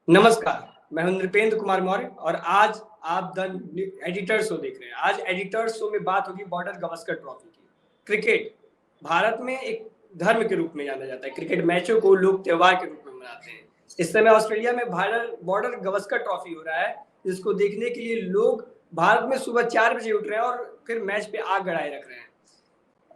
नमस्कार, मैं हूं नृपेंद्र कुमार मौर्य और आज आप द एडिटर शो देख रहे हैं। आज एडिटर शो में बात होगी बॉर्डर गवस्कर ट्रॉफी की। क्रिकेट भारत में एक धर्म के रूप में जाना जाता है। क्रिकेट मैचों को लोग त्योहार के रूप में मनाते हैं। इस समय ऑस्ट्रेलिया में भारत बॉर्डर गवस्कर ट्रॉफी हो रहा है, जिसको देखने के लिए लोग भारत में सुबह 4 बजे उठ रहे हैं और फिर मैच पे आग गड़ाए रख रहे हैं।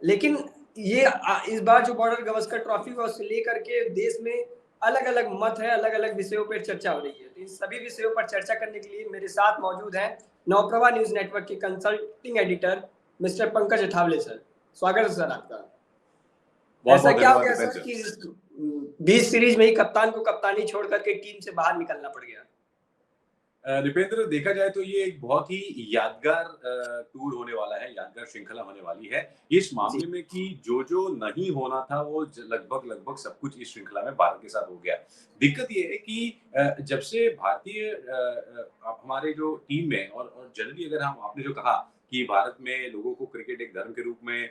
लेकिन ये इस बार जो बॉर्डर गवस्कर ट्रॉफी है उसे लेकर के देश में अलग अलग मत है, अलग अलग विषयों पर चर्चा हो रही है। तो इन सभी विषयों पर चर्चा करने के लिए मेरे साथ मौजूद हैं नवप्रभा न्यूज नेटवर्क के consulting editor mister Pankaj Athawale sir. स्वागत है सर आपका। ऐसा क्या हो गया सर कि 20 सीरीज में ही कप्तान को कप्तानी छोड़ करके टीम से बाहर निकलना पड़ गया? नृपेंद्र, देखा जाए तो ये एक बहुत ही यादगार टूर होने वाला है, यादगार श्रृंखला होने वाली है इस मामले में कि जो नहीं होना था वो लगभग सब कुछ इस श्रृंखला में भारत के साथ हो गया। दिक्कत ये है कि जब से भारतीय हमारे जो टीम में और जनरली अगर हम आपने जो कहा कि भारत में लोगों को क्रिकेट एक धर्म के रूप में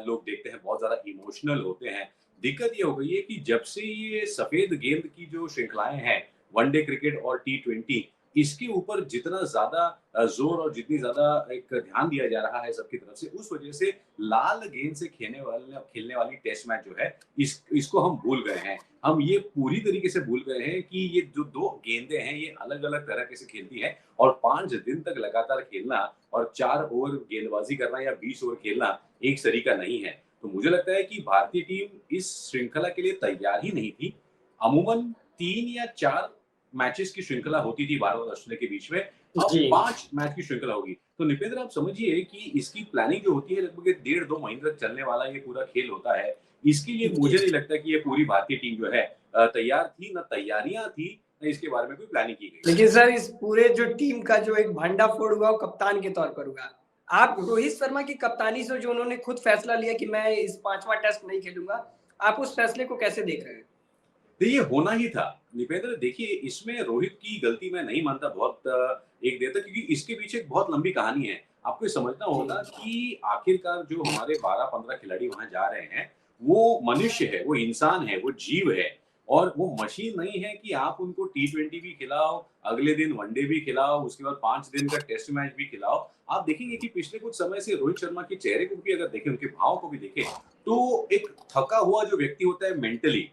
लोग देखते हैं, बहुत ज्यादा इमोशनल होते हैं। दिक्कत ये हो गई है कि जब से ये सफेद गेंद की जो श्रृंखलाएं हैं, वनडे क्रिकेट और T20, इसके ऊपर जितना ज्यादा जोर और जितनी ज्यादा एक ध्यान दिया जा रहा है सबकी तरफ से, उस वजह से लाल गेंद से खेलने वाली टेस्ट मैच जो है इसको हम भूल गए हैं। हम ये पूरी तरीके से भूल गए हैं कि ये जो दो गेंदें हैं ये अलग अलग तरह से खेलती हैं और 5 दिन तक लगातार खेलना और 4 ओवर गेंदबाजी करना या 20 ओवर खेलना एक तरीका नहीं है। तो मुझे लगता है कि भारतीय टीम इस श्रृंखला के लिए तैयार ही नहीं थी। अमूमन 3 या 4 मैचेस की श्रृंखला होती थी भारत और ऑस्ट्रेलिया के बीच में, अब 5 मैच की श्रृंखला होगी। तो निपेंद्र, आप समझिए कि इसकी प्लानिंग जो होती है लगभग 1.5-2 महीने तक चलने वाला ये पूरा खेल होता है। इसके लिए मुझे नहीं लगता कि ये पूरी भारतीय टीम जो है तैयार थी, ना तैयारियां थी, ना इसके बारे में कोई प्लानिंग की गई। लेकिन सर, इस पूरे जो टीम का जो एक भंडाफोड़ हुआ वो कप्तान के तौर पर हुआ। आप रोहित शर्मा की कप्तानी से जो उन्होंने खुद फैसला लिया कि मैं इस 5वां टेस्ट नहीं खेलूंगा, आप उस फैसले को कैसे देख रहे हैं? तो ये होना ही था निपेंद्र। देखिए, इसमें रोहित की गलती मैं नहीं मानता बहुत एक देर तक, क्योंकि इसके पीछे एक बहुत लंबी कहानी है। आपको ये समझना होगा कि आखिरकार जो हमारे 12-15 खिलाड़ी वहां जा रहे हैं वो मनुष्य है, वो इंसान है, वो जीव है और वो मशीन नहीं है कि आप उनको T20 भी खिलाओ, अगले दिन वनडे भी खिलाओ, उसके बाद 5 दिन का टेस्ट मैच भी खिलाओ। आप देखेंगे कि पिछले कुछ समय से रोहित शर्मा के चेहरे को भी अगर देखें, उनके भाव को भी देखें, तो एक थका हुआ जो व्यक्ति होता है मेंटली,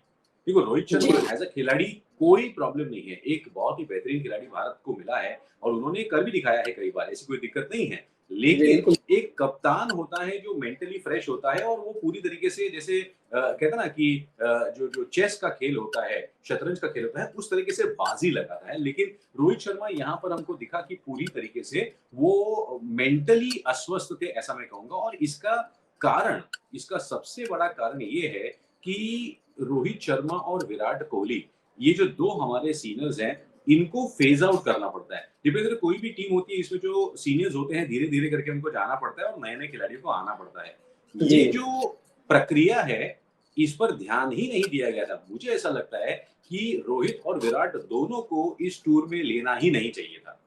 देखो रोहित शर्मा एज अ खिलाड़ी कोई प्रॉब्लम नहीं है, एक बहुत ही बेहतरीन खिलाड़ी भारत को मिला है और उन्होंने कर भी दिखाया है कई बार, ऐसी कोई दिक्कत नहीं है। लेकिन एक कप्तान होता है जो मेंटली फ्रेश होता है और वो पूरी तरीके से जैसे कहते ना कि जो चेस का खेल होता है, शतरंज का खेल होता है, उस तरीके से बाजी लगाता है। लेकिन रोहित शर्मा यहाँ पर हमको दिखा कि पूरी तरीके से वो मेंटली अस्वस्थ थे, ऐसा मैं कहूंगा। और इसका सबसे बड़ा कारण ये है कि रोहित शर्मा और विराट कोहली, ये जो 2 हमारे सीनियर्स हैं, इनको फेज आउट करना पड़ता है। दीपेंद्र, कोई भी टीम होती है इसमें जो सीनियर्स होते हैं धीरे धीरे करके उनको जाना पड़ता है और नए नए खिलाड़ियों को आना पड़ता है। ये जो प्रक्रिया है इस पर ध्यान ही नहीं दिया गया था। मुझे ऐसा लगता है कि रोहित और विराट दोनों को इस टूर में लेना ही नहीं चाहिए था।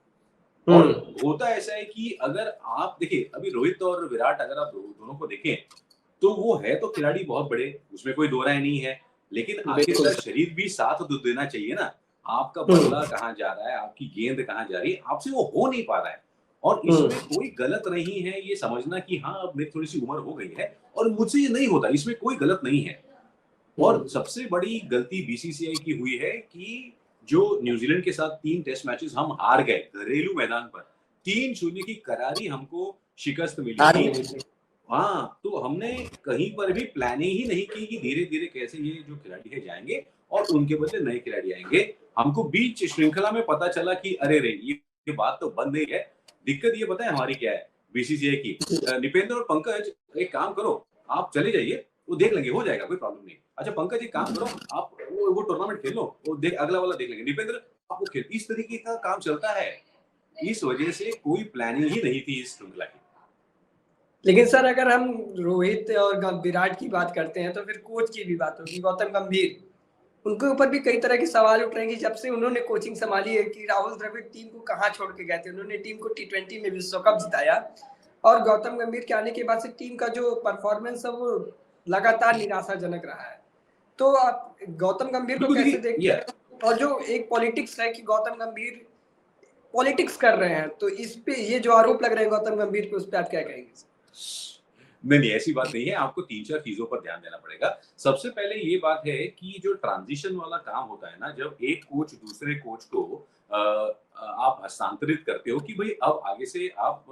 और होता ऐसा है कि अगर आप देखिए, अभी रोहित और विराट अगर आप दोनों को देखें तो वो है तो खिलाड़ी बहुत बड़े, उसमें कोई दो राय नहीं है, लेकिन आखिरकार शरीर भी साथ देना चाहिए ना। आपका बल्ला कहाँ जा रहा है, आपकी गेंद कहाँ जा रही है, आपसे वो हो नहीं पा रहा है। और इसमें कोई गलत नहीं है ये समझना कि हाँ अब मेरी थोड़ी सी उम्र हो गई है और मुझसे ये नहीं होता, इसमें कोई गलत नहीं है। और सबसे बड़ी गलती बीसीसीआई की हुई है कि जो न्यूजीलैंड के साथ 3 टेस्ट मैचेस हम हार गए घरेलू मैदान पर, 3-0 की करारी हमको शिकस्त मिली थी। हाँ, तो हमने कहीं पर भी प्लानिंग ही नहीं की कि धीरे धीरे कैसे ये जो खिलाड़ी है जाएंगे और उनके बदले नए खिलाड़ी आएंगे। हमको बीच श्रृंखला में पता चला कि अरे रे, ये बात तो बंद नहीं है। दिक्कत ये पता है हमारी क्या है बीसीसीआई की? निपेंद्र और पंकज, एक काम करो, आप चले जाइए, वो देख लेंगे, हो जाएगा, कोई प्रॉब्लम नहीं। अच्छा पंकज, एक काम करो, आप वो टूर्नामेंट खेल लो, वो देख अगला वाला देख लेंगे। निपेंद्र, आप वो खेल, इस तरीके का काम चलता है। इस वजह से कोई प्लानिंग ही नहीं थी इस श्रृंखला की। लेकिन सर, अगर हम रोहित और विराट की बात करते हैं तो फिर कोच की भी बात होगी, गौतम गंभीर। उनके ऊपर भी कई तरह के सवाल उठ रहे हैं कि जब से उन्होंने कोचिंग संभाली है कि राहुल द्रविड़ टीम को कहाँ छोड़ के गए थे। उन्होंने टीम को T20 में विश्व कप जिताया और गौतम गंभीर के आने के बाद से टीम का जो परफॉर्मेंस है वो लगातार निराशाजनक रहा है। तो आप गौतम गंभीर को कैसे देखते हैं? और जो एक पॉलिटिक्स है कि गौतम गंभीर पॉलिटिक्स कर रहे हैं, तो इस पे ये जो आरोप लग रहे हैं गौतम गंभीर पे, उस पे आप क्या कहेंगे? नहीं नहीं, ऐसी बात नहीं है। आपको 3-4 चीजों पर ध्यान देना पड़ेगा। सबसे पहले ये बात है कि जो ट्रांजिशन वाला काम होता है ना, जब एक कोच दूसरे कोच को आप हस्तांतरित करते हो कि भाई अब आगे से आप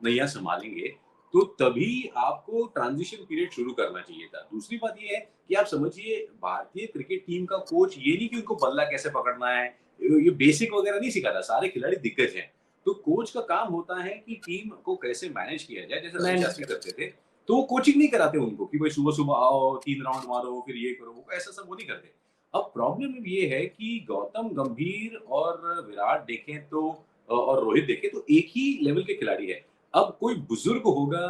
नैया संभालेंगे, तो तभी आपको ट्रांजिशन पीरियड शुरू करना चाहिए था। दूसरी बात ये है कि आप समझिए, भारतीय क्रिकेट टीम का कोच ये नहीं कि उनको बल्ला कैसे पकड़ना है, ये बेसिक वगैरह नहीं सिखाता। सारे खिलाड़ी दिग्गज हैं। तो कोच का काम होता है कि टीम को कैसे मैनेज किया जाए, जैसे रवि शास्त्री करते थे। तो वो कोचिंग नहीं कराते उनको कि भाई सुबह-सुबह आओ, 3 राउंड मारो, फिर ये करो, वो ऐसा सब वो नहीं करते। अब प्रॉब्लम ये है कि गौतम गंभीर और विराट देखें तो और रोहित देखें तो एक ही लेवल के खिलाड़ी हैं। अब कोई बुजुर्ग होगा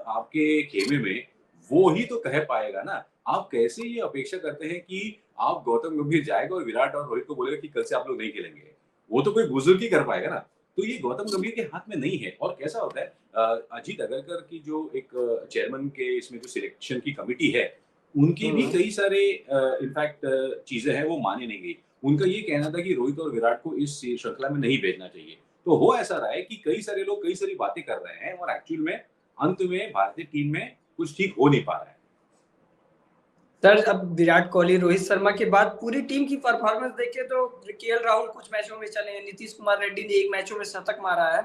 आपके खेमे में, वो ही तो कह पाएगा ना। आप कैसे ये अपेक्षा करते हैं कि आप गौतम गंभीर जाएगा और विराट और रोहित को बोलेगा कि कल से आप लोग नहीं खेलेंगे? वो तो कोई बुजुर्ग ही कर पाएगा ना। तो ये गौतम गंभीर के हाथ में नहीं है। और कैसा होता है, अजीत अगरकर की जो एक चेयरमैन के इसमें जो सिलेक्शन की कमिटी है, उनकी भी कई सारे इनफैक्ट चीजें हैं वो मानी नहीं गई। उनका ये कहना था कि रोहित और विराट को इस श्रृंखला में नहीं भेजना चाहिए। तो हो ऐसा रहा है कि कई सारे लोग कई सारी बातें कर रहे हैं और एक्चुअल में अंत में भारतीय टीम में कुछ ठीक हो नहीं पा रहा है। सर, अब विराट कोहली, रोहित शर्मा के बाद पूरी टीम की परफॉर्मेंस देखें तो केएल राहुल कुछ मैचों में चले हैं, नीतीश कुमार रेड्डी ने एक मैचों में शतक मारा है,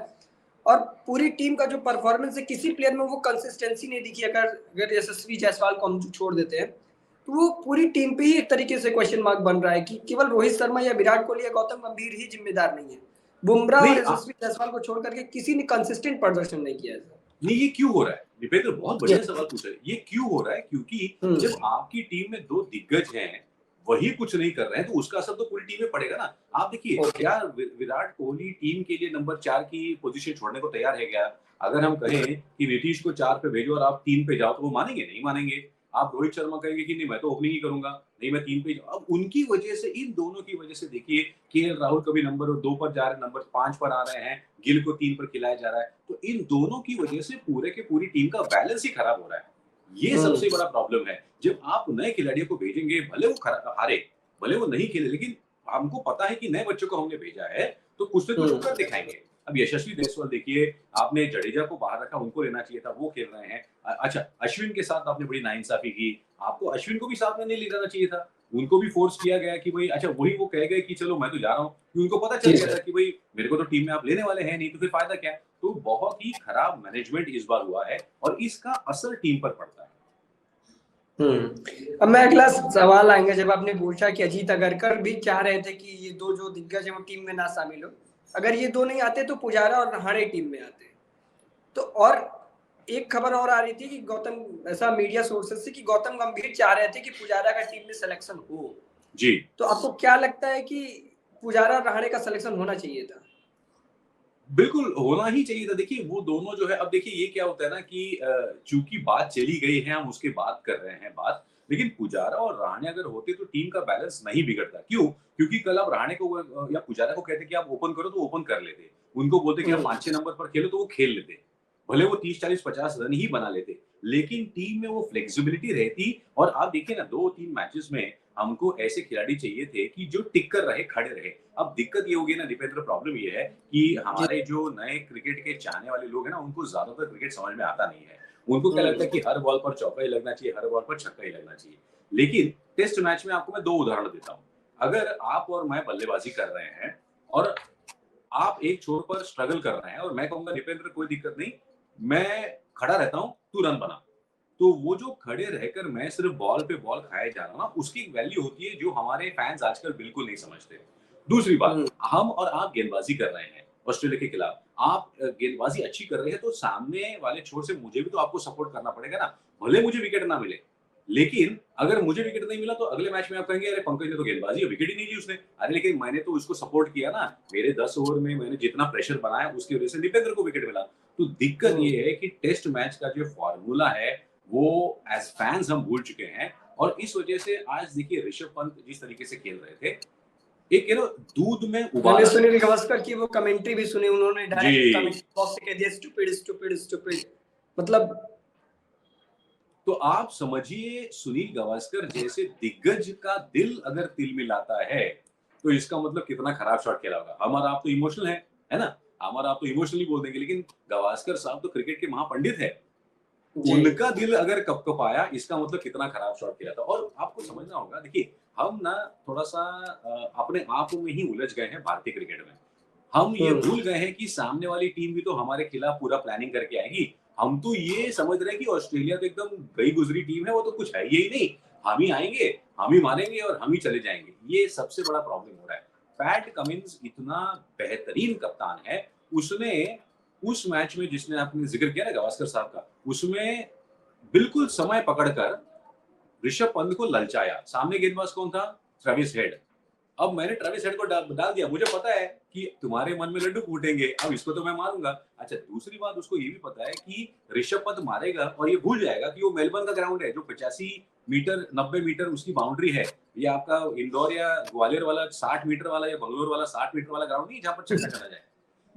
और पूरी टीम का जो परफॉर्मेंस है, किसी प्लेयर में वो कंसिस्टेंसी नहीं दिखी। अगर यशस्वी जायसवाल को हम छोड़ देते हैं, तो वो पूरी टीम पे ही एक तरीके से क्वेश्चन मार्क बन रहा है कि केवल रोहित शर्मा या विराट कोहली या गौतम गंभीर ही जिम्मेदार नहीं है। बुमराह और नहीं यशस्वी जायसवाल को छोड़ करके किसी ने कंसिस्टेंट प्रदर्शन नहीं किया है। नहीं, ये क्यों हो रहा है? दीपेंद्र बहुत बढ़िया सवाल पूछा है। ये क्यों हो रहा है? क्योंकि जब आपकी टीम में 2 दिग्गज हैं, वही कुछ नहीं कर रहे हैं, तो उसका असर तो पूरी टीम में पड़ेगा ना। आप देखिए, क्या विराट कोहली टीम के लिए नंबर 4 की पोजीशन छोड़ने को तैयार है क्या? अगर हम कहें कि नीतीश को 4 पे भेजो और आप 3 पे जाओ, तो वो मानेंगे? नहीं मानेंगे। आप रोहित शर्मा कहेंगे कि नहीं, मैं तो ओपनिंग ही करूंगा, नहीं मैं 3 पे अब उनकी वजह से, इन दोनों की वजह से देखिए, केएल राहुल कभी नंबर 2 पर जा रहे हैं, नंबर 5 पर आ रहे हैं, गिल को 3 पर खिलाया जा रहा है। तो इन दोनों की वजह से पूरे के पूरी टीम का बैलेंस ही खराब हो रहा है। ये सबसे बड़ा प्रॉब्लम है। जब आप नए खिलाड़ियों को भेजेंगे, भले वो हारे, भले वो नहीं खेले, लेकिन हमको पता है कि नए बच्चों को हमने भेजा है, तो कुछ न कुछ कर दिखाएंगे। अब यशस्वी जायसवाल देखिए, आपने जडेजा को बाहर रखा, उनको लेना चाहिए था, वो खेल रहे हैं। अच्छा, अश्विन के साथ आपने बड़ी नाइंसाफी की, आपको अश्विन को भी साथ में नहीं ले जाना चाहिए था। उनको भी फोर्स किया गया कि भाई, अच्छा वही वो कह गए कि चलो मैं तो जा रहा हूँ, उनको पता चल गया था कि भाई मेरे को तो टीम में आप लेने वाले हैं नहीं, तो फिर फायदा क्या। तो बहुत ही खराब मैनेजमेंट इस बार हुआ है और इसका असर टीम पर पड़ता है। अब मैं अगला सवाल आएंगे, जब आपने पूछा कि अजीत अगरकर भी चाह रहे थे कि ये 2 जो दिग्गज है वो टीम में ना शामिल हो, अगर ये 2 नहीं आते तो पुजारा और रहाणे टीम में आते। तो और एक खबर और आ रही थी कि गौतम, ऐसा मीडिया सोर्सेज से, कि गौतम गंभीर चाह रहे थे कि पुजारा का टीम में सिलेक्शन हो। जी, तो आपको क्या लगता है कि पुजारा रहाणे का सिलेक्शन होना चाहिए था? बिल्कुल होना ही चाहिए था। देखिए, वो दोनों जो है, अब देखिए ये क्या होता है ना कि चूंकि बात चली गई है, हम उसके बात कर रहे हैं बात, लेकिन पुजारा और रहाणे अगर होते तो टीम का बैलेंस नहीं बिगड़ता। क्यों? क्योंकि कल आप रहाणे को या पुजारा को कहते कि आप ओपन करो, तो ओपन कर लेते। उनको बोलते कि आप 5-6 नंबर पर खेलो, तो वो खेल लेते। भले वो 30-40-50 रन ही बना लेते, लेकिन टीम में वो फ्लेक्सिबिलिटी रहती। और आप देखिए ना, 2-3 मैचेस में हमको ऐसे खिलाड़ी चाहिए थे कि जो टिक कर रहे, खड़े रहे। अब दिक्कत ये होगी ना दीपेंद्र, प्रॉब्लम ये है कि हमारे जो नए क्रिकेट के चाहने वाले लोग हैं ना, उनको ज्यादातर क्रिकेट समझ में आता नहीं है। उनको क्या लगता है कि हर बॉल पर चौका ही लगना चाहिए, हर बॉल पर छक्का ही लगना चाहिए। लेकिन टेस्ट मैच में आपको मैं 2 उदाहरण देता हूँ। अगर आप और मैं बल्लेबाजी कर रहे हैं और आप एक छोर पर स्ट्रगल कर रहे हैं और मैं कहूंगा दीपेंद्र कोई दिक्कत नहीं, मैं खड़ा रहता हूँ, तू रन बना। तो वो जो खड़े रहकर मैं सिर्फ बॉल पे बॉल खाए जा रहा हूँ ना, उसकी एक वैल्यू होती है जो हमारे फैंस आजकल बिल्कुल नहीं समझते। दूसरी बात, हम और आप गेंदबाजी कर रहे हैं ऑस्ट्रेलिया के खिलाफ, आप गेंदबाजी अच्छी कर रहे हैं, तो सामने वाले छोर से मुझे भी तो आपको सपोर्ट करना पड़ेगा ना। भले मुझे विकेट ना मिले, लेकिन अगर मुझे विकेट नहीं मिला तो अगले मैच में आप कहेंगे अरे पंकज ने तो गेंदबाजी, विकेट ही नहीं ली उसने। अरे लेकिन मैंने तो उसको सपोर्ट किया ना, मेरे 10 ओवर में मैंने जितना प्रेशर बनाया उसकी वजह से दीपेंद्र को विकेट मिला। तो दिक्कत ये है कि टेस्ट मैच का जो फॉर्मूला है, वो एज फैंस हम भूल चुके हैं। और इस वजह से आज देखिए ऋषभ पंत जिस तरीके से खेल रहे थे, एक दूध में उबाल, सुनील गावस्कर की वो कमेंट्री भी सुनी, उन्होंने डायरेक्ट कमेंट बॉक्स से कह दिया स्टूपिड स्टूपिड स्टूपिड। मतलब तो आप समझिए, सुनील गावस्कर जैसे दिग्गज का दिल अगर तिल मिलाता है, तो इसका मतलब कितना खराब शॉट खेला होगा। हमारा आप तो इमोशनल है ना? हमारा आप तो इमोशनली बोल देंगे, लेकिन गावस्कर साहब तो क्रिकेट के महापंडित है। जी। उनका दिल अगर कपकपाया, इसका मतलब कितना खराब शॉट खेला था। और आपको समझना होगा, देखिए हम ना थोड़ा-सा अपने आप में ही उलझ गए हैं भारतीय क्रिकेट में। हम ये हम्म। भूल गए हैं कि सामने वाली टीम भी तो हमारे खिलाफ पूरा प्लानिंग करके आएगी। हम तो ये समझ रहे हैं कि ऑस्ट्रेलिया तो एकदम गई गुजरी टीम है, वो तो कुछ है ही नहीं। हम ही आएंगे, हम ही मारेंगे और हम ही चले जाएंगे। ये सबसे बड़ा प्रॉब्लम हो रहा है। पैट कमिंस इतना बेहतरीन कप्तान है। उसने उस मैच में, जिसने आपने जिक्र किया ना गावस्कर साहब का, उसमें बिल्कुल समय पकड़कर ऋषभ पंत को ललचाया। सामने गेंदबाज कौन था? Travis head. अब मैंने ट्रेविस हेड को डाल दिया। मुझे पता है कि तुम्हारे मन में लड्डू फूटेंगे, अब इसको तो मैं मारूंगा। अच्छा, दूसरी बात उसको ये भी पता है कि ऋषभ पंत मारेगा और ये भूल जाएगा कि वो मेलबर्न का ग्राउंड है, जो 85 मीटर 90 मीटर उसकी बाउंड्री है। ये आपका इंदौर या ग्वालियर वाला 60 मीटर वाला या बंगलोर वाला 60 मीटर वाला ग्राउंड नहीं, जहाँ पर छक्का चला जाए।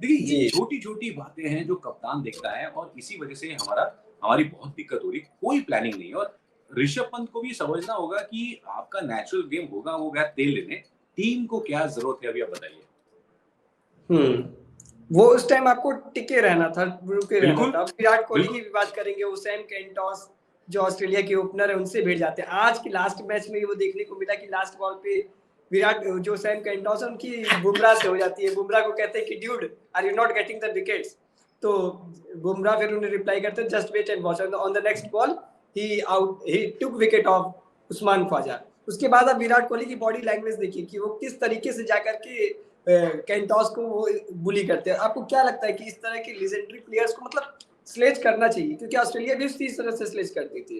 देखिए, ये जी। छोटी छोटी बातें हैं जो कप्तान देखता है, और इसी वजह से हमारी बहुत दिक्कत हो रही। कोई प्लानिंग नहीं। और ऋषभ पंत को भी समझना होगा कि आपका नेचुरल गेम होगा, वो गया तेल लेने। टीम को क्या जरूरत है, अभी आप बताइए। वो उस टाइम आपको टिके रहना था, रुके रहना बिल्कुल था। अब विराट कोहली की बिल्कुल। भी बात करेंगे, वो सैम केंटोस जो ऑस्ट्रेलिया के ओपनर है उनसे भिड़ जाते हैं। आज की लास्ट मैच में वो देखने को मिला कि लास्ट बॉल पे विराट जो सैम केंटोस है उनकी बुमराह से हो जाती है। बुमराह को कहते हैं कि dude, are you not getting the wickets? तो बुमराह फिर उन्हें रिप्लाई करते हैं, just wait and watch on the next ball ही took wicket of Usman Khawaja. उसके बाद आप विराट कोहली की बॉडी लैंग्वेज देखिए कि वो किस तरीके से जाकर के कैंटोस को वो बुली करते हैं। आपको क्या लगता है कि इस तरह के लेजेंडरी प्लेयर्स को मतलब स्लेज करना चाहिए? क्योंकि ऑस्ट्रेलिया भी उसी तरह से स्लेज करती थी।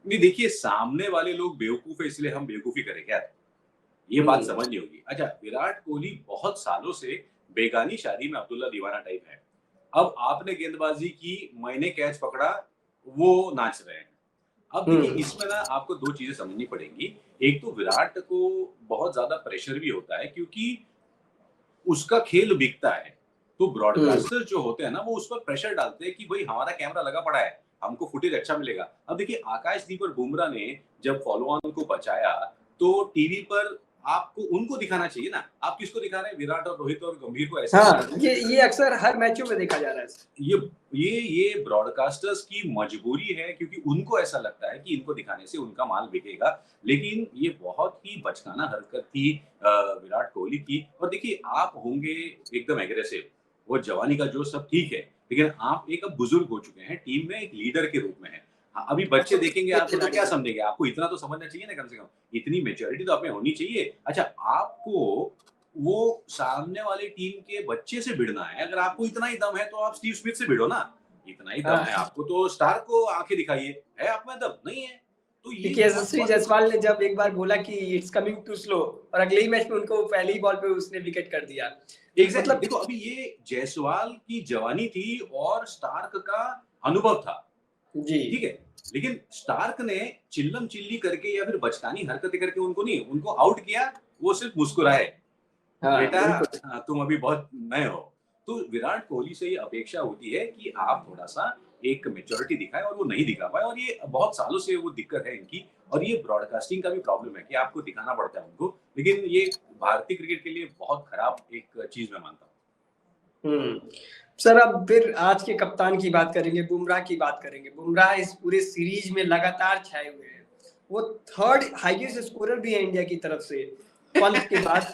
नहीं, देखिए, सामने वाले लोग बेवकूफ है इसलिए हम बेवकूफी करें क्या? ये बात हम्म। समझनी होगी। अच्छा, विराट कोहली बहुत सालों से बेगानी शादी में अब्दुल्ला दीवाना टाइप है। अब आपने गेंदबाजी की, मैंने कैच पकड़ा, वो नाच रहे हैं। अब देखिए, हम्म। इसमें ना आपको दो चीजें समझनी पड़ेंगी। एक तो विराट को बहुत ज्यादा प्रेशर भी होता है, क्योंकि उसका खेल बिकता है। तो हम्म। ब्रॉडकास्टर जो होते हैं ना, वो उस पर प्रेशर डालते हैं कि भाई हमारा कैमरा लगा पड़ा है, हमको फुटेज अच्छा मिलेगा। अब देखिए, आकाशदीप और बुमराह ने जब फॉलो ऑन को बचाया, तो टीवी पर आपको उनको दिखाना चाहिए ना। आप किसको दिखा रहे हैं? विराट और रोहित और गंभीर को ऐसे हाँ, दिखा रहे हैं। ये अक्सर हर मैचों में देखा जा रहा है। ये ये ब्रॉडकास्टर्स की मजबूरी है, क्योंकि उनको ऐसा लगता है कि इनको दिखाने से उनका माल बिकेगा। लेकिन ये बहुत ही बचकाना हरकत थी विराट कोहली की। और देखिए, आप होंगे एकदम एग्रेसिव, वो जवानी का जोश सब ठीक है, लेकिन आप एक अब बुजुर्ग हो चुके हैं, टीम में एक लीडर के रूप में है। हाँ, अभी बच्चे देखेंगे आपको तो क्या समझेंगे? आपको इतना तो समझना चाहिए ना, कम से कम इतनी मेच्योरिटी तो आप में होनी चाहिए। अच्छा, आपको वो सामने वाली टीम के बच्चे से भिड़ना है। अगर आपको इतना ही दम है तो आप स्टीव स्मिथ से भिड़ो ना। इतना ही दम है हाँ, आपको तो स्टार को आंखें दिखाइए। है आप में दम? नहीं है। तो ये क्योंकि बहुत यशस्वी बहुत जायसवाल ने जब एक बार बोला कि इट्स कमिंग टू स्लो, और अगले ही मैच में उनको पहली ही बॉल पे उसने विकेट कर दिया। एग्जैक्टली। मतलब देखो, अभी ये जायसवाल की जवानी थी और स्टार्क का अनुभव था, जी। ठीक है। लेकिन स्टार्क ने चिल्लम चिल्ली करके या फिर बचकानी हरकतें करके उनको नहीं, उनको आउट किया। वो सिर्फ मुस्कुराए, हाँ, बेटा बिल्कुल। तुम अभी बहुत नए हो। तो विराट कोहली से ये अपेक्षा होती है कि आप थोड़ा सा एक मेच्योरिटी दिखाएं, और वो नहीं दिखा पाए। और ये बहुत सालों से वो दिक्कत है इनकी। और ये ब्रॉडकास्टिंग का भी प्रॉब्लम है कि आपको दिखाना पड़ता है उनको। लेकिन ये भारतीय क्रिकेट के लिए बहुत खराब एक चीज मैं मानता हम्म। सर, अब फिर आज के कप्तान की बात करेंगे, बुमराह की बात करेंगे। बुमराह इस पूरे सीरीज में लगातार छाए हुए हैं। वो थर्ड हाईएस्ट स्कोरर भी है इंडिया की तरफ से, पंत के बाद।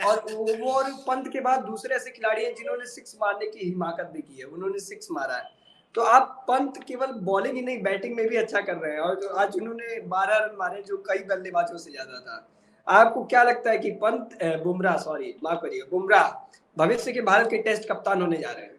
और पंत के बाद दूसरे ऐसे खिलाड़ी हैं जिन्होंने सिक्स मारने की हिमाकत भी की है, उन्होंने सिक्स मारा है। तो आप पंत केवल बॉलिंग ही नहीं, बैटिंग में भी अच्छा कर रहे हैं। और जो आज उन्होंने 12 रन मारे, जो कई बल्लेबाजों से ज्यादा था। आपको क्या लगता है कि बुमराह, सॉरी माफ करिए, बुमराह भविष्य के भारत के टेस्ट कप्तान होने जा रहे हैं?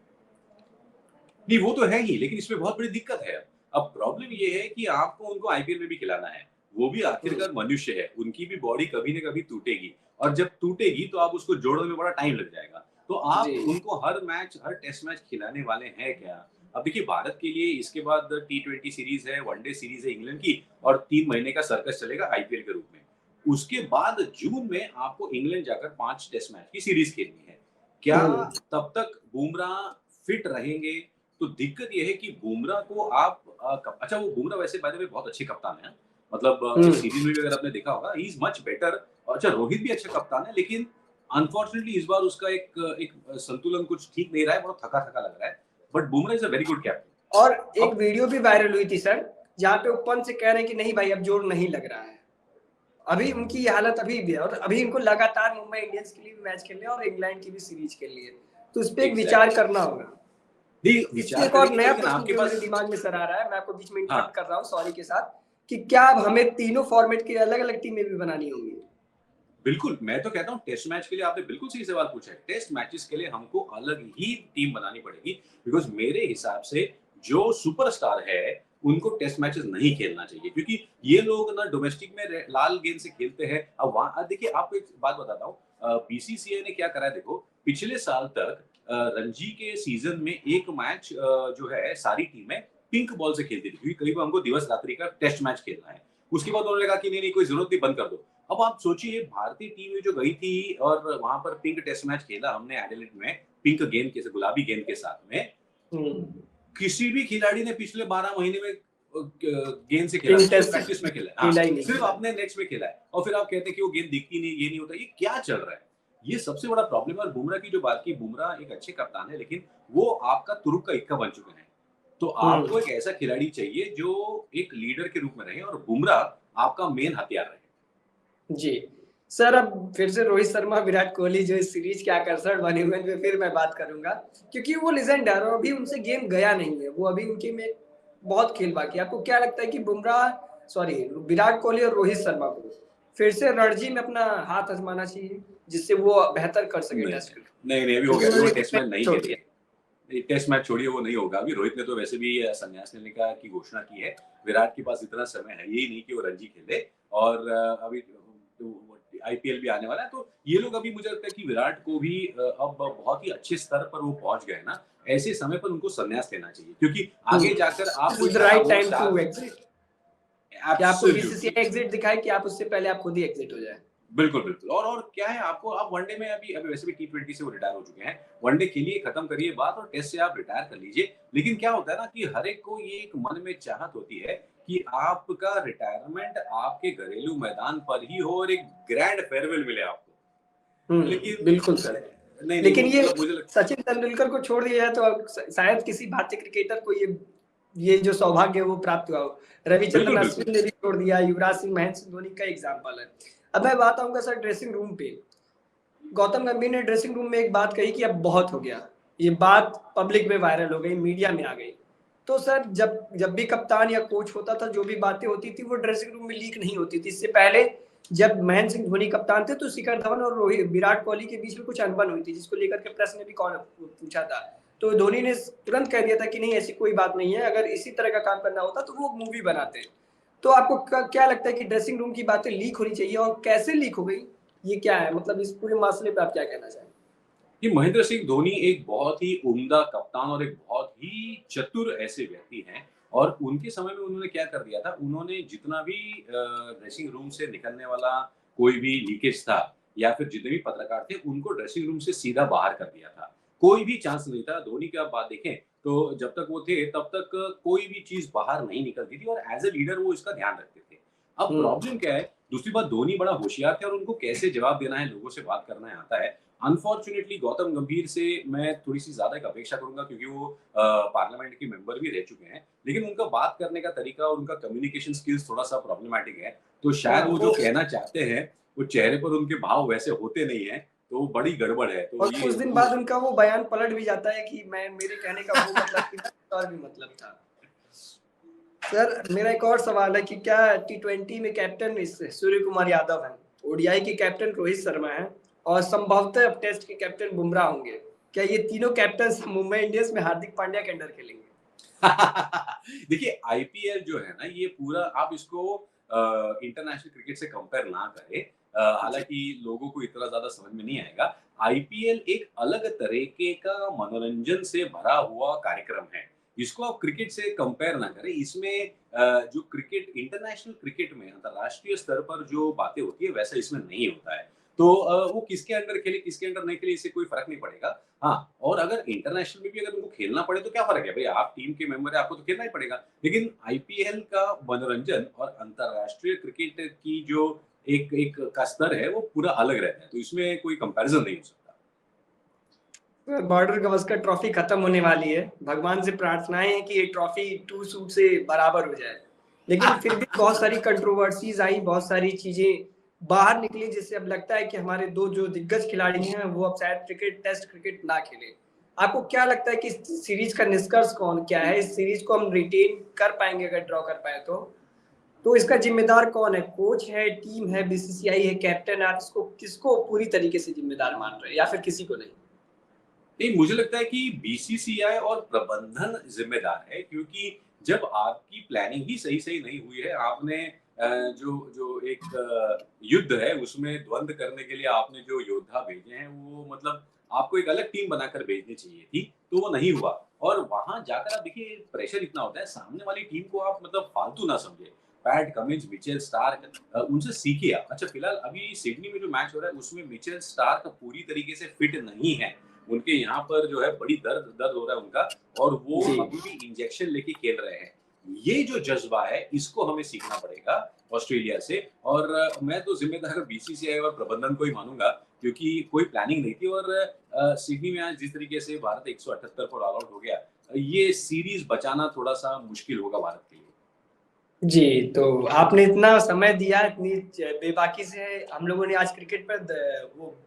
नहीं, वो तो है ही, लेकिन इसमें बहुत बड़ी दिक्कत है। अब प्रॉब्लम ये है कि आपको उनको आईपीएल में भी खिलाना है। वो भी आखिरकार मनुष्य है, उनकी भी बॉडी कभी न कभी टूटेगी। और जब टूटेगी तो आप उसको जोड़ने में बड़ा टाइम लग जाएगा। तो आप जी। उनको हर मैच, हर टेस्ट मैच खिलाने वाले हैं क्या? अब देखिए, भारत के लिए इसके बाद टी20 सीरीज है, वनडे सीरीज है इंग्लैंड की, और 3 महीने का सर्कस चलेगा आईपीएल के रूप में। उसके बाद जून में आपको इंग्लैंड जाकर 5 टेस्ट मैच की सीरीज खेलनी है। क्या हम्म। तब तक बुमराह फिट रहेंगे? तो दिक्कत ये है कि बुमराह को आप अच्छा, वो बुमराह वैसे बाय द वे बहुत अच्छे कप्तान हैं। मतलब इस सीरीज में भी अगर आपने देखा होगा, ही इज मच बेटर। अच्छा, रोहित भी अच्छा कप्तान है, लेकिन अनफॉर्चुनेटली इस बार उसका एक संतुलन कुछ ठीक नहीं रहा है, बहुत थका-थका लग रहा है। But Bumrah is a very good captain. और एक अब वीडियो भी वायरल हुई थी सर, जहाँ पे वो पंत से कह रहे हैं कि नहीं भाई अब जोर नहीं लग रहा है। अभी उनकी ये हालत अभी भी है और अभी इनको लगातार मुंबई इंडियंस के लिए भी मैच खेलने और इंग्लैंड की भी सीरीज खेलनी है। तो इस पे एक विचार एग्ज़ैक्टली। करना होगा। नहीं, इससे विचार एक और करेंगे तो नया लेकिन प्रश्न आपके जो मेरे पास दिमाग में सर आ रहा है, मैं आपको बीच में हाँ। इंटरप्ट कर रहा हूँ सॉरी के साथ, कि क्या अब हमें तीनों फॉर्मेट की अलग-अलग टीमें भी बनानी होंगी? बिल्कुल, मैं तो कहता हूँ टेस्ट मैच के लिए आपने बिल्कुल सही सवाल पूछा है। टेस्ट मैचेस के लिए हमको अलग ही टीम बनानी पड़ेगी बिकॉज़ मेरे हिसाब से जो सुपरस्टार है, उनको टेस्ट मैचेस नहीं खेलना चाहिए क्योंकि ये लोग ना डोमेस्टिक में लाल गेंद से खेलते हैं। अब वहाँ देखिए आपको एक बात बताता हूँ बीसीसीआई ने क्या करा है देखो, पिछले साल तक रणजी के सीज़न में एक मैच जो है सारी टीमें पिंक बॉल से खेलती थी क्योंकि करीब हमको दिवस-रात्रि का टेस्ट मैच खेलना है। उसके बाद उन्होंने कहा कि नहीं, नहीं कोई ज़रूरत नहीं बंद कर दो। अब आप सोचिए भारतीय टीम जो गई थी और वहां पर पिंक टेस्ट मैच खेला हमने एडिलेड में पिंक गेंद के गुलाबी गेंद के साथ में हम्म। किसी भी खिलाड़ी ने पिछले 12 महीने में गेंद से खेला पिंक नहीं, सिर्फ टेस्ट प्रैक्टिस में खेला है। हाँ, खेला ही नहीं सिर्फ खेला। अपने नेट्स में खेला है और फिर आप कहते हैं कि वो गेंद दिखती नहीं, ये नहीं होता, ये क्या चल रहा है? ये सबसे बड़ा प्रॉब्लम है और बुमराह की जो बात की, बुमराह एक अच्छे कप्तान है लेकिन वो आपका तुरुप का इक्का बन चुके हैं। तो आपको एक ऐसा खिलाड़ी चाहिए जो एक लीडर के रूप में रहे और बुमराह आपका मेन हथियार रहे। जी। सर अब फिर से रोहित शर्मा, विराट कोहली जो इस सीरीज के आकर्षण बने हुए हैं, पे फिर मैं बात करूँगा। क्योंकि वो लीजेंड है और अभी उनसे गेम गया नहीं है। वो अभी उनके में बहुत खेल बाकी है। आपको क्या लगता है कि विराट कोहली और रोहित शर्मा को फिर से रणजी में अपना हाथ आज़माना चाहिए, जिससे वो बेहतर कर सके नहीं, टेस्ट क्रिकेट? नहीं, नहीं, अभी हो क्योंकि गया, अभी वो उन्होंने टेस्ट मैच नहीं छोड़ दिया। खेलेंगे। नहीं, टेस्ट मैच छोड़िए वो नहीं होगा अभी रोहित ने तो वैसे भी संन्यास लेने का की घोषणा की है। विराट के पास इतना समय है ही नहीं कि वो रणजी खेले और अभी आईपीएल भी आने वाला है तो ये लोग अभी मुझे लगता है कि विराट को भी अब बहुत ही अच्छे स्तर पर वो पहुंच गए ना ऐसे समय पर उनको संन्यास लेना चाहिए क्योंकि आगे जाकर आप दिस कोई इज द बड़ा राइट वो टाइम टू स्टार एग्जिट, कि आपको एब्सोल्युटली बीसीसीआई एग्जिट दिखाए कि आप उससे पहले आप खुद ही एग्जिट हो जाए। बिल्कुल, बिल्कुल और क्या है आपको आप वनडे में अभी अभी वैसे भी टी20 से वो रिटायर हो चुके हैं। वनडे खेलिए, खत्म करिए बात और टेस्ट से आप रिटायर कर लीजिए। लेकिन क्या होता है ना कि हर एक को ये एक मन में चाहत होती है कि आपका रिटायरमेंट आपके घरेलू मैदान पर ही हो और एक ग्रैंड फेयरवेल मिले आपको। लेकिन बिल्कुल सर। नहीं, नहीं लेकिन वो ये मतलब मुझे लग सचिन तेंदुलकर को छोड़ दिया जाए तो अब शायद किसी भारतीय क्रिकेटर को ये जो सौभाग्य है वो प्राप्त हुआ हो। रविचंद्रन बिल्कुल, बिल्कुल। अश्विन ने भी छोड़ दिया, युवराज सिंह, महेंद्र सिंह धोनी का एग्जाम्पल है। अब मैं बात आऊंगा सर ड्रेसिंग रूम पे। गौतम गंभीर ने ड्रेसिंग रूम में एक बात कही कि अब बहुत हो गया। ये बात पब्लिक में वायरल हो गई, मीडिया में आ गई। तो सर जब जब भी कप्तान या कोच होता था, जो भी बातें होती थी वो ड्रेसिंग रूम में लीक नहीं होती थी। इससे पहले जब महेंद्र सिंह धोनी कप्तान थे तो शिखर धवन और रोहित विराट कोहली के बीच में कुछ अनबन हुई थी, जिसको लेकर के प्रेस ने भी कौन पूछा था। तो धोनी ने तुरंत कह दिया था कि नहीं ऐसी कोई बात नहीं है, अगर इसी तरह का काम करना होता तो वो मूवी बनाते। तो आपको क्या लगता है कि ड्रेसिंग रूम की बातें लीक होनी चाहिए और कैसे लीक हो गई? ये क्या है? मतलब इस पूरे मसले पे आप क्या कहना चाहेंगे? कि महेंद्र सिंह धोनी एक बहुत ही उम्दा कप्तान और एक बहुत ही चतुर ऐसे व्यक्ति हैं और उनके समय में उन्होंने क्या कर दिया था उन्होंने जितना भी ड्रेसिंग रूम से निकलने वाला कोई भी लीकेज था या फिर जितने भी पत्रकार थे उनको ड्रेसिंग रूम से सीधा बाहर कर दिया था कोई भी चांस नहीं था धोनी की आप बात देखें तो जब तक वो थे तब तक कोई भी चीज बाहर नहीं निकलती थी और एज ए लीडर वो इसका ध्यान रखते थे अब प्रॉब्लम क्या है दूसरी बात धोनी बड़ा होशियार थे और उनको कैसे जवाब देना है लोगों से बात करना है आता है अनफॉर्चुनेटली गौतम गंभीर से मैं थोड़ी सी ज्यादा एक अपेक्षा करूंगा क्योंकि वो पार्लियामेंट के मेंबर भी रह चुके हैं लेकिन उनका बात करने का तरीका और उनका कम्युनिकेशन स्किल्स थोड़ा सा प्रॉब्लमेटिक है तो शायद वो जो कहना चाहते हैं वो चेहरे पर उनके भाव वैसे होते नहीं है तो बड़ी गड़बड़ है तो और ये कुछ दिन बाद उनका वो बयान पलट भी जाता है कि मैं मेरे कहने का वो मतलब कि और भी मतलब था। सर मेरा एक और सवाल है कि क्या टी20 में कैप्टन इस सूर्य कुमार यादव हैं, ओडीआई के कैप्टन रोहित शर्मा हैं और संभवतः अब टेस्ट के कैप्टन बुमराह होंगे। क्या ये तीनों कैप्टन मुंबई इंडियंस में हार्दिक पांड्या के अंडर खेलेंगे? देखिए आईपीएल जो है ना ये पूरा आप इसको इंटरनेशनल क्रिकेट से कंपेयर ना करें जी। हालांकि लोगों को इतना ज्यादा समझ में नहीं आएगा आईपीएल एक अलग तरीके का मनोरंजन से भरा हुआ कार्यक्रम है इसको आप क्रिकेट से कंपेयर ना करें इसमें जो क्रिकेट इंटरनेशनल क्रिकेट में अंतर्राष्ट्रीय स्तर पर जो बातें होती है वैसा इसमें नहीं होता है तो वो किसके अंडर खेले किसके अंडर नहीं खेले इससे कोई फर्क नहीं पड़ेगा हाँ और अगर इंटरनेशनल में भी अगर उनको खेलना पड़े तो क्या फर्क है भाई आप टीम के मेंबर है आपको तो खेलना ही पड़ेगा लेकिन आईपीएल का मनोरंजन और अंतरराष्ट्रीय क्रिकेट की जो एक एक का स्तर है वो पूरा अलग रहता है, तो इसमें कोई कंपैरिजन नहीं हो सकता। बॉर्डर गवस्कर ट्रॉफी खत्म होने वाली है, भगवान से प्रार्थनाएं हैं कि ये ट्रॉफी टू सूट से बराबर हो जाए, लेकिन फिर भी बहुत सारी कंट्रोवर्सीज आई, बहुत सारी चीजें बाहर निकली, जिससे अब लगता है कि हमारे दो जो दिग्गज खिलाड़ी हैं वो अब शायद क्रिकेट, टेस्ट क्रिकेट ना खेले। आपको क्या लगता है कि इस सीरीज का निष्कर्ष कौन क्या है? इस सीरीज को हम रिटेन कर पाएंगे अगर ड्रॉ कर पाए तो इसका जिम्मेदार कौन है? कोच है, टीम है, बीसीसीआई है, कैप्टन? आप इसको किसको पूरी तरीके से जिम्मेदार मान रहे हैं या फिर किसी को नहीं? नहीं, मुझे लगता है कि बीसीसीआई और प्रबंधन जिम्मेदार है, क्योंकि जब आपकी प्लानिंग ही सही नहीं हुई है, आपने जो जो एक युद्ध है उसमें द्वंद्व करने के लिए आपने जो योद्धा भेजे हैं, वो मतलब आपको एक अलग टीम बनाकर भेजनी चाहिए थी, तो वो नहीं हुआ। और वहां जाकर आप देखिए प्रेशर इतना होता है, सामने वाली टीम को आप मतलब फालतू ना समझे। पैट कमिंस, मिचेल स्टार्क, उनसे सीखिए। अच्छा, फिलहाल अभी सिडनी में जो मैच हो रहा है उसमें मिचेल स्टार्क पूरी तरीके से फिट नहीं है, उनके यहाँ पर जो है बड़ी दर्द दर्द हो रहा है उनका, और वो जी। अभी भी इंजेक्शन लेके खेल रहे हैं। ये जो जज्बा है इसको हमें सीखना पड़ेगा ऑस्ट्रेलिया से। और मैं तो जिम्मेदार बीसीसीआई और प्रबंधन को ही मानूंगा, क्योंकि कोई प्लानिंग नहीं थी। और सिडनी में आज जिस तरीके से भारत 178 पर ऑल आउट हो गया, ये सीरीज बचाना थोड़ा सा मुश्किल होगा भारत के लिए। जी, तो आपने इतना समय दिया, इतनी बेबाकी से हम लोगों ने आज क्रिकेट पर वो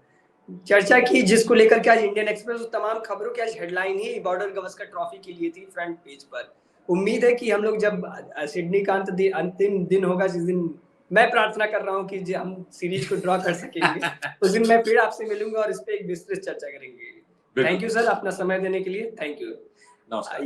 चर्चा की, जिसको लेकर के आज इंडियन एक्सप्रेस उस तमाम खबरों की आज हेडलाइन ही बॉर्डर गवस्कर ट्रॉफी के लिए थी फ्रंट पेज पर। उम्मीद है कि हम लोग जब सिडनी का अंतिम दिन होगा, जिस दिन मैं प्रार्थना कर रहा हूँ कि हम सीरीज को ड्रॉ कर सकेंगे, उस दिन मैं फिर आपसे मिलूंगा और इस पर एक विस्तृत चर्चा करेंगे। थैंक यू सर अपना समय देने के लिए, थैंक यू।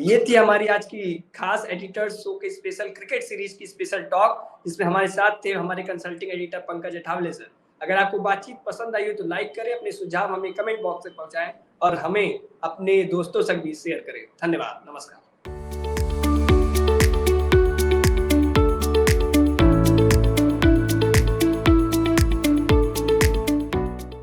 ये थी हमारी आज की खास एडिटर्स शो के स्पेशल क्रिकेट सीरीज की स्पेशल टॉक, जिसमें हमारे साथ थे हमारे consulting editor Pankaj Athawale sir. अगर आपको बातचीत पसंद आई हो तो लाइक करें, अपने सुझाव हमें कमेंट बॉक्स में पहुंचाएं और हमें अपने दोस्तों तक भी शेयर करें। धन्यवाद, नमस्कार।